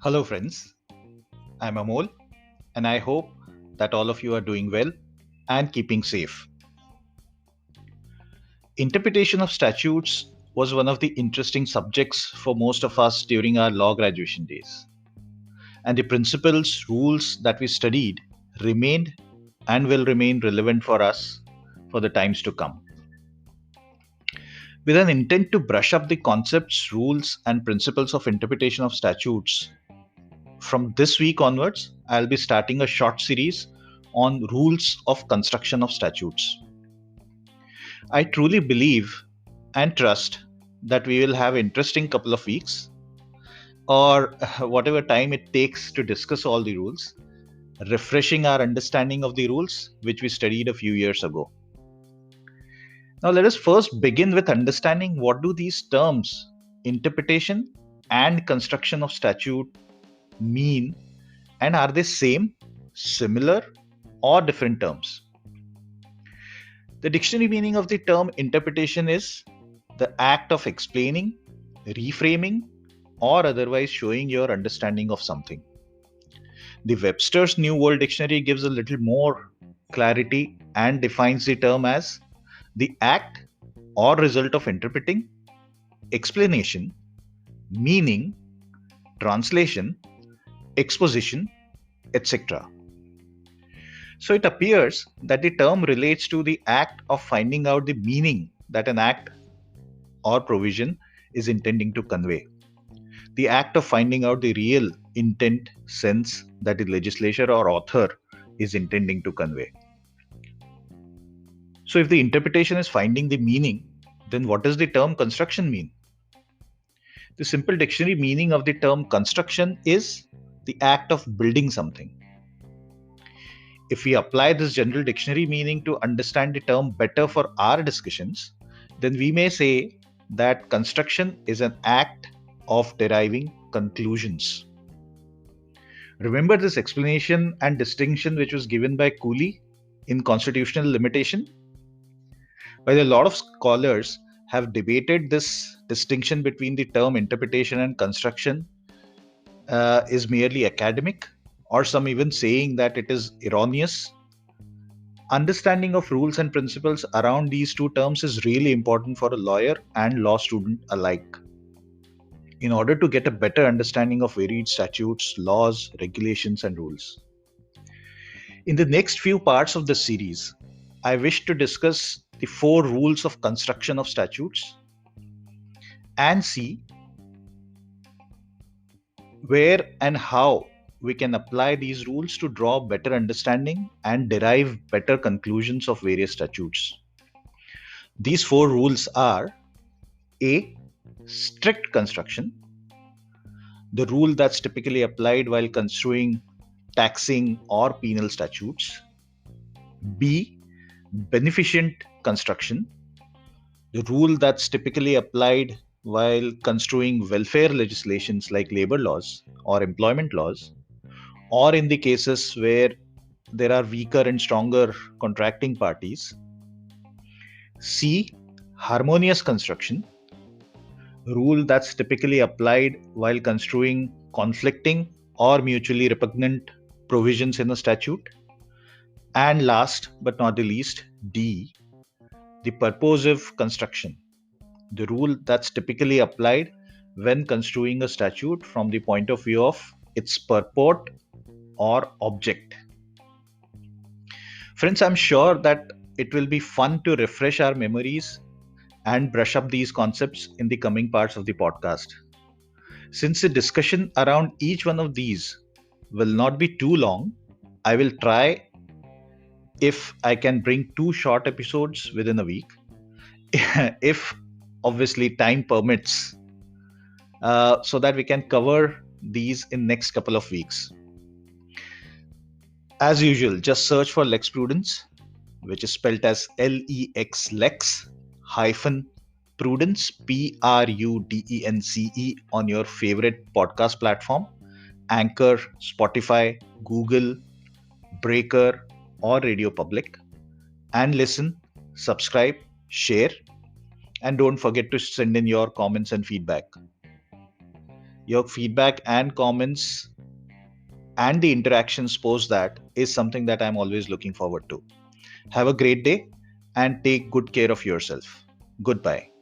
Hello, friends. I'm Amol, and I hope that all of you are doing well and keeping safe. Interpretation of statutes was one of the interesting subjects for most of us during our law graduation days. And the principles, rules that we studied remained and will remain relevant for us for the times to come. With an intent to brush up the concepts, rules, and principles of interpretation of statutes, from this week onwards, I'll be starting a short series on rules of construction of statutes. I truly believe and trust that we will have interesting couple of weeks or whatever time it takes to discuss all the rules, refreshing our understanding of the rules which we studied a few years ago. Now let us first begin with understanding what do these terms interpretation and construction of statute mean, and are they same, similar, or different terms? The dictionary meaning of the term interpretation is the act of explaining, reframing, or otherwise showing your understanding of something. The Webster's New World Dictionary gives a little more clarity and defines the term as the act or result of interpreting, explanation, meaning, translation, exposition, etc. So it appears that the term relates to the act of finding out the meaning that an act or provision is intending to convey. The act of finding out the real intent, sense that the legislature or author is intending to convey. So if the interpretation is finding the meaning, then what does the term construction mean? The simple dictionary meaning of the term construction is the act of building something. If we apply this general dictionary meaning to understand the term better for our discussions, then we may say that construction is an act of deriving conclusions. Remember this explanation and distinction which was given by Cooley in Constitutional Limitation? While a lot of scholars have debated this distinction between the term interpretation and construction is merely academic, or some even saying that it is erroneous, understanding of rules and principles around these two terms is really important for a lawyer and law student alike. In order to get a better understanding of varied statutes, laws, regulations, and rules. In the next few parts of this series, I wish to discuss the 4 rules of construction of statutes and see where and how we can apply these rules to draw better understanding and derive better conclusions of various statutes. These 4 rules are: A. Strict construction, the rule that's typically applied while construing taxing or penal statutes. B. Beneficent construction, the rule that's typically applied while construing welfare legislations like labor laws or employment laws, or in the cases where there are weaker and stronger contracting parties. C. Harmonious construction, rule that's typically applied while construing conflicting or mutually repugnant provisions in a statute. And last but not the least, D. The purposive construction, the rule that's typically applied when construing a statute from the point of view of its purport or object. Friends, I'm sure that it will be fun to refresh our memories and brush up these concepts in the coming parts of the podcast. Since the discussion around each one of these will not be too long, I will try if I can bring 2 short episodes within a week, if obviously time permits, so that we can cover these in next couple of weeks. As usual, just search for Lex Prudence, which is spelled as Lex Lex hyphen Prudence Prudence on your favorite podcast platform, Anchor, Spotify, Google, Breaker, or Radio Public, and listen, subscribe, share, and don't forget to send in your comments and feedback. Your feedback and comments and the interactions post that is something that I'm always looking forward to. Have a great day and take good care of yourself. Goodbye.